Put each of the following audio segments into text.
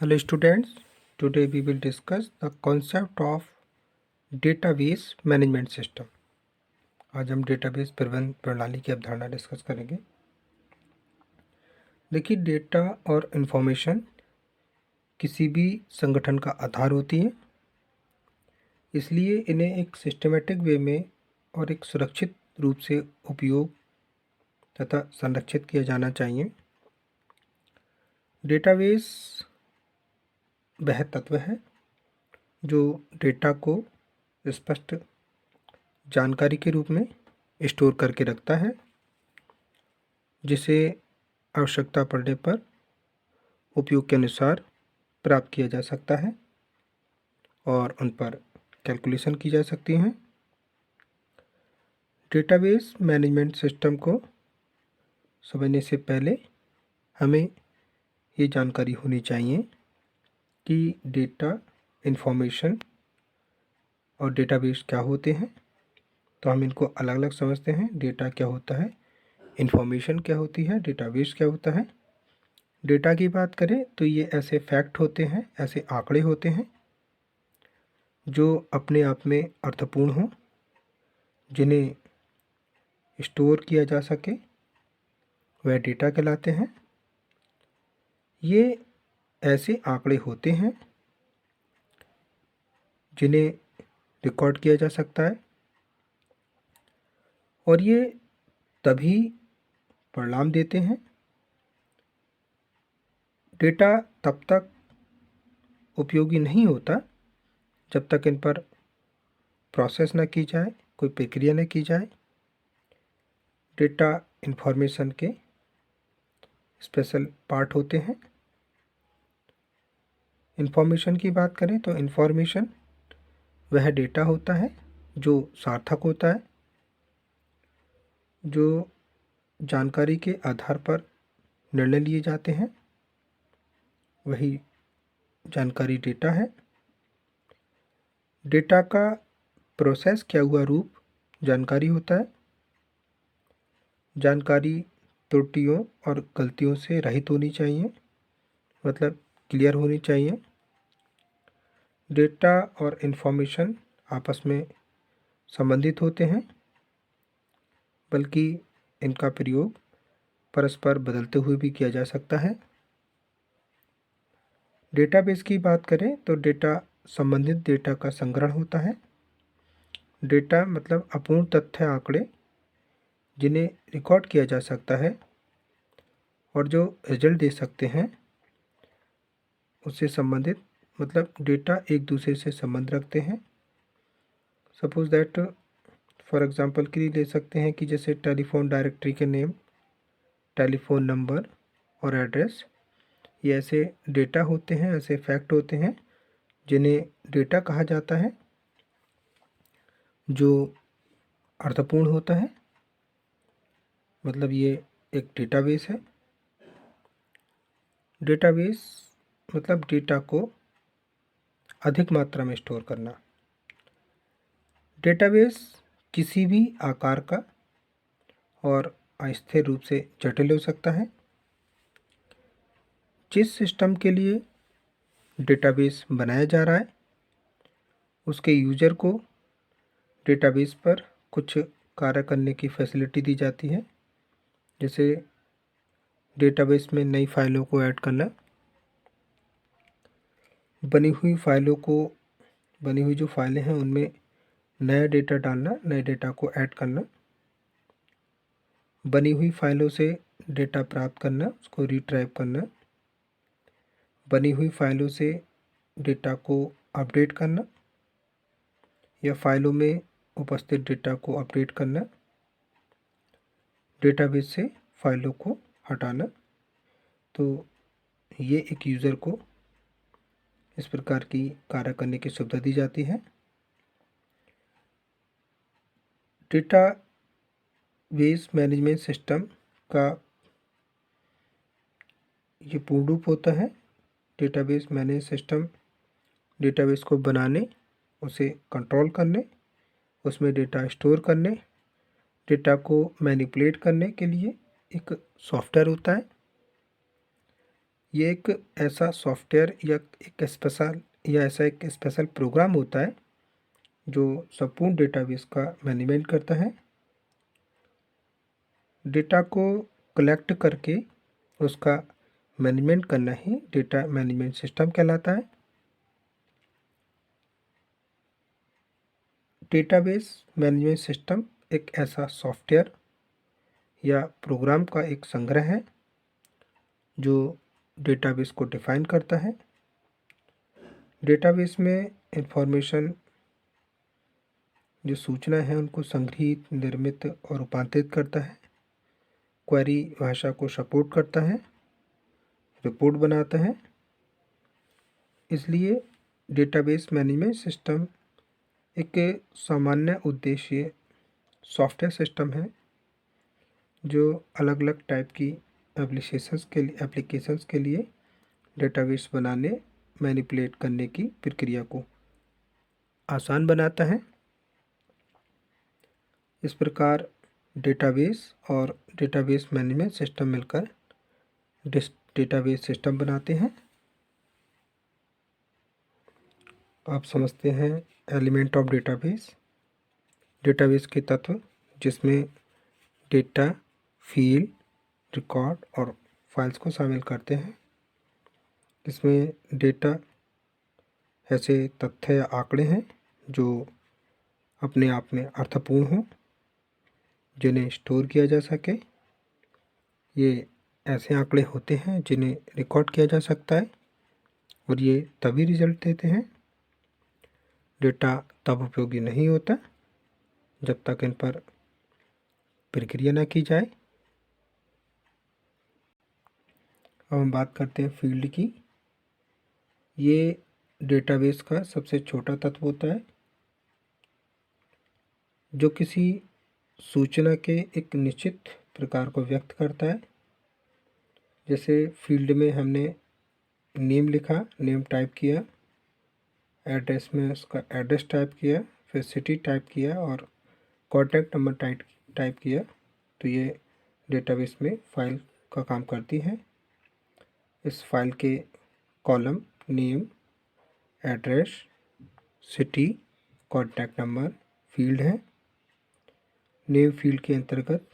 Hello students, today we will discuss the concept of database management system। आज हम database प्रबंधन प्रणाली की अवधारणा डिस्कस करेंगे। देखिए, डेटा और इन्फॉर्मेशन किसी भी संगठन का आधार होती है, इसलिए इन्हें एक सिस्टमेटिक वे में और एक सुरक्षित रूप से उपयोग तथा संरक्षित किया जाना चाहिए। डेटाबेस वह तत्व है जो डेटा को स्पष्ट जानकारी के रूप में स्टोर करके रखता है, जिसे आवश्यकता पड़ने पर उपयोग के अनुसार प्राप्त किया जा सकता है और उन पर कैलकुलेशन की जा सकती हैं। डेटाबेस मैनेजमेंट सिस्टम को समझने से पहले हमें ये जानकारी होनी चाहिए कि डेटा, इंफॉर्मेशन और डेटाबेस क्या होते हैं। तो हम इनको अलग अलग समझते हैं। डेटा क्या होता है, इंफॉर्मेशन क्या होती है, डेटाबेस क्या होता है। डेटा की बात करें तो ये ऐसे फैक्ट होते हैं, ऐसे आंकड़े होते हैं जो अपने आप में अर्थपूर्ण हों, जिन्हें स्टोर किया जा सके, वह डेटा कहलाते हैं। ये ऐसे आंकड़े होते हैं जिन्हें रिकॉर्ड किया जा सकता है और ये तभी परिणाम देते हैं। डेटा तब तक उपयोगी नहीं होता जब तक इन पर प्रोसेस न की जाए, कोई प्रक्रिया न की जाए। डेटा इंफॉर्मेशन के स्पेशल पार्ट होते हैं। इंफॉर्मेशन की बात करें तो इंफॉर्मेशन वह डेटा होता है जो सार्थक होता है, जो जानकारी के आधार पर निर्णय लिए जाते हैं, वही जानकारी डेटा है। डेटा का प्रोसेस किया हुआ रूप जानकारी होता है। जानकारी त्रुटियों और गलतियों से रहित होनी चाहिए, मतलब क्लियर होनी चाहिए। डेटा और इंफॉर्मेशन आपस में संबंधित होते हैं, बल्कि इनका प्रयोग परस्पर बदलते हुए भी किया जा सकता है। डेटाबेस की बात करें तो डेटा संबंधित डेटा का संग्रहण होता है। डेटा मतलब अपूर्ण तथ्य आंकड़े जिन्हें रिकॉर्ड किया जा सकता है और जो रिजल्ट दे सकते हैं उससे संबंधित, मतलब डेटा एक दूसरे से संबंध रखते हैं। सपोज दैट फॉर एग्जांपल के लिए ले सकते हैं कि जैसे टेलीफोन डायरेक्टरी के नेम, टेलीफोन नंबर और एड्रेस, ये ऐसे डेटा होते हैं, ऐसे फैक्ट होते हैं जिन्हें डेटा कहा जाता है, जो अर्थपूर्ण होता है। मतलब ये एक डेटाबेस है। डेटाबेस मतलब डेटा को अधिक मात्रा में स्टोर करना। डेटाबेस किसी भी आकार का और अस्थिर रूप से जटिल हो सकता है। जिस सिस्टम के लिए डेटाबेस बनाया जा रहा है उसके यूजर को डेटाबेस पर कुछ कार्य करने की फैसिलिटी दी जाती है, जैसे डेटाबेस में नई फाइलों को ऐड करना, बनी हुई जो फाइलें हैं उनमें नया डेटा डालना, नए डेटा को ऐड करना, बनी हुई फाइलों से डेटा प्राप्त करना, उसको रिट्राइव करना, बनी हुई फाइलों से डेटा को अपडेट करना या फाइलों में उपस्थित डेटा को अपडेट करना, डेटाबेस से फाइलों को हटाना। तो ये एक यूज़र को इस प्रकार की कार्य करने की सुविधा दी जाती है। डेटाबेस मैनेजमेंट सिस्टम का ये पूर्ण रूप होता है। डेटाबेस मैनेज सिस्टम डेटाबेस को बनाने, उसे कंट्रोल करने, उसमें डेटा स्टोर करने, डेटा को मैनिपुलेट करने के लिए एक सॉफ्टवेयर होता है। ये एक ऐसा सॉफ्टवेयर या ऐसा एक स्पेशल प्रोग्राम होता है जो संपूर्ण डेटाबेस का मैनेजमेंट करता है। डेटा को कलेक्ट करके उसका मैनेजमेंट करना ही डेटा मैनेजमेंट सिस्टम कहलाता है। डेटाबेस मैनेजमेंट सिस्टम एक ऐसा सॉफ्टवेयर या प्रोग्राम का एक संग्रह है जो डेटाबेस को डिफाइन करता है। डेटाबेस में इंफॉर्मेशन जो सूचना है उनको संग्रहित, निर्मित और रूपांतरित करता है, क्वेरी भाषा को सपोर्ट करता है, रिपोर्ट बनाता है। इसलिए डेटाबेस मैनेजमेंट सिस्टम एक सामान्य उद्देश्य सॉफ्टवेयर सिस्टम है जो अलग अलग टाइप की एप्लीकेशंस के लिए डेटाबेस बनाने, मैनिपुलेट करने की प्रक्रिया को आसान बनाता है। इस प्रकार डेटाबेस और डेटाबेस मैनेजमेंट सिस्टम मिलकर डेटाबेस सिस्टम बनाते हैं। आप समझते हैं एलिमेंट ऑफ डेटाबेस। डेटाबेस के तत्व जिसमें डेटा, फील्ड, रिकॉर्ड और फाइल्स को शामिल करते हैं। इसमें डेटा ऐसे तथ्य या आंकड़े हैं जो अपने आप में अर्थपूर्ण हों, जिन्हें स्टोर किया जा सके। ये ऐसे आंकड़े होते हैं जिन्हें रिकॉर्ड किया जा सकता है और ये तभी रिजल्ट देते हैं। डेटा तब उपयोगी नहीं होता जब तक इन पर प्रक्रिया न की जाए। अब हम बात करते हैं फील्ड की। ये डेटाबेस का सबसे छोटा तत्व होता है जो किसी सूचना के एक निश्चित प्रकार को व्यक्त करता है। जैसे फील्ड में हमने नेम लिखा, नेम टाइप किया, एड्रेस में उसका एड्रेस टाइप किया, फिर सिटी टाइप किया और कॉन्टैक्ट नंबर टाइप किया, तो ये डेटाबेस में फाइल का काम करती है। इस फाइल के column name, address, city, contact number field है। नेम फील्ड के अंतर्गत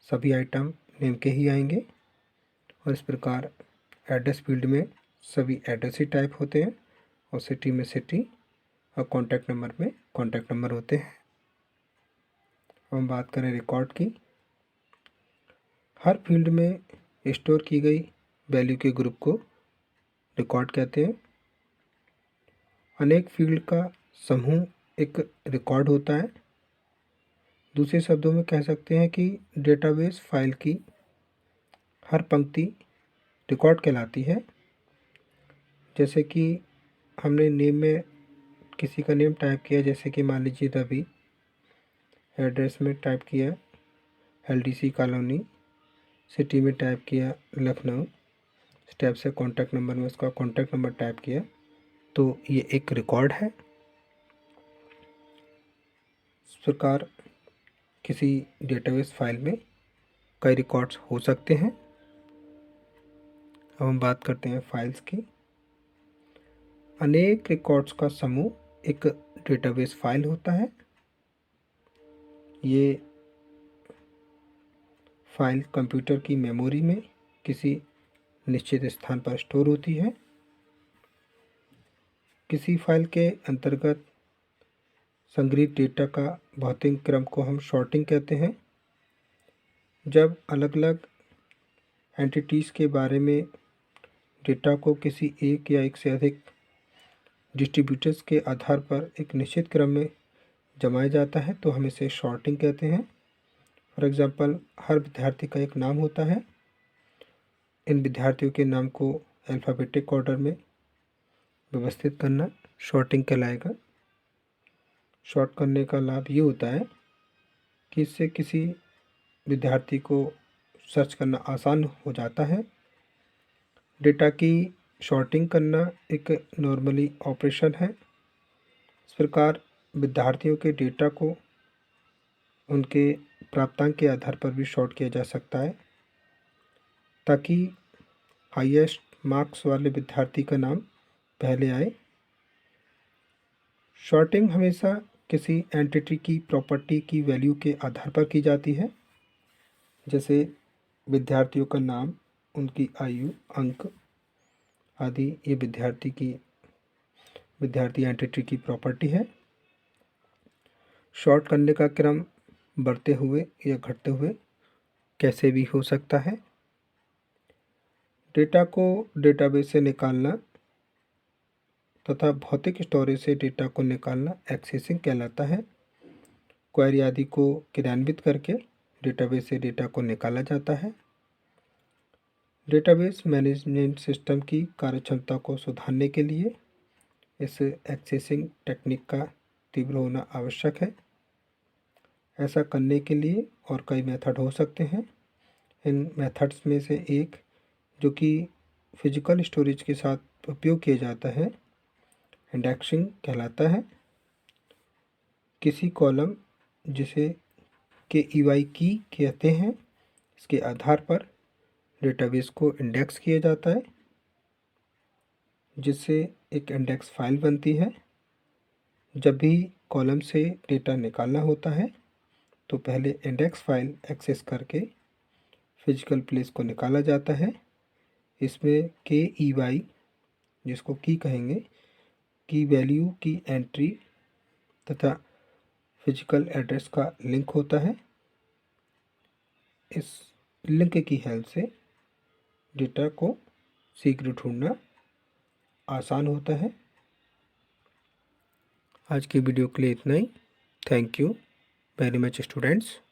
सभी आइटम नेम के ही आएंगे और इस प्रकार एड्रेस फील्ड में सभी एड्रेस ही टाइप होते हैं और सिटी में सिटी और कॉन्टैक्ट नंबर में कॉन्टैक्ट नंबर होते हैं। हम बात करें रिकॉर्ड की। हर फील्ड में स्टोर की गई वैल्यू के ग्रुप को रिकॉर्ड कहते हैं। अनेक फील्ड का समूह एक रिकॉर्ड होता है। दूसरे शब्दों में कह सकते हैं कि डेटाबेस फाइल की हर पंक्ति रिकॉर्ड कहलाती है। जैसे कि हमने नेम में किसी का नेम टाइप किया, जैसे कि मान लीजिए रवि, एड्रेस में टाइप किया LDC कॉलोनी, सिटी में टाइप किया लखनऊ, इस टाइप से कॉन्टैक्ट नंबर में उसका कॉन्टैक्ट नंबर टाइप किया, तो ये एक रिकॉर्ड है। इस प्रकार किसी डेटाबेस फाइल में कई रिकॉर्ड्स हो सकते हैं। अब हम बात करते हैं फाइल्स की। अनेक रिकॉर्ड्स का समूह एक डेटाबेस फाइल होता है। ये फाइल कंप्यूटर की मेमोरी में किसी निश्चित स्थान पर स्टोर होती है। किसी फाइल के अंतर्गत संग्रहित डेटा का भौतिक क्रम को हम सॉर्टिंग कहते हैं। जब अलग अलग एंटिटीज़ के बारे में डेटा को किसी एक या एक से अधिक डिस्ट्रीब्यूटर्स के आधार पर एक निश्चित क्रम में जमाया जाता है तो हम इसे सॉर्टिंग कहते हैं। फॉर एग्जांपल, हर विद्यार्थी का एक नाम होता है। इन विद्यार्थियों के नाम को अल्फ़ाबेटिक ऑर्डर में व्यवस्थित करना सॉर्टिंग कहलाएगा। सॉर्ट करने का लाभ ये होता है कि इससे किसी विद्यार्थी को सर्च करना आसान हो जाता है। डेटा की सॉर्टिंग करना एक नॉर्मली ऑपरेशन है। इस प्रकार विद्यार्थियों के डेटा को उनके प्राप्तांक के आधार पर भी सॉर्ट किया जा सकता है ताकि हाईएस्ट मार्क्स वाले विद्यार्थी का नाम पहले आए। शॉर्टिंग हमेशा किसी एंटिटी की प्रॉपर्टी की वैल्यू के आधार पर की जाती है, जैसे विद्यार्थियों का नाम, उनकी आयु, अंक आदि। ये विद्यार्थी एंटिटी की प्रॉपर्टी है। शॉर्ट करने का क्रम बढ़ते हुए या घटते हुए कैसे भी हो सकता है। डेटा को डेटाबेस से निकालना तथा भौतिक स्टोरेज से डेटा को निकालना एक्सेसिंग कहलाता है। क्वेरी आदि को क्रियान्वित करके डेटाबेस से डेटा को निकाला जाता है। डेटाबेस मैनेजमेंट सिस्टम की कार्यक्षमता को सुधारने के लिए इस एक्सेसिंग टेक्निक का तीव्र होना आवश्यक है। ऐसा करने के लिए और कई मेथड हो सकते हैं। इन मेथड्स में से एक जो कि फिजिकल स्टोरेज के साथ उपयोग किया जाता है, इंडेक्सिंग कहलाता है। किसी कॉलम जिसे KEY की कहते हैं, इसके आधार पर डेटाबेस को इंडेक्स किया जाता है, जिससे एक इंडेक्स फाइल बनती है। जब भी कॉलम से डेटा निकालना होता है तो पहले इंडेक्स फाइल एक्सेस करके फिजिकल प्लेस को निकाला जाता है। इसमें KEY, जिसको की कहेंगे, की वैल्यू की एंट्री तथा फिजिकल एड्रेस का लिंक होता है। इस लिंक की हेल्प से डेटा को शीघ्र ढूंढना आसान होता है। आज की वीडियो के लिए इतना ही। Thank you very much students.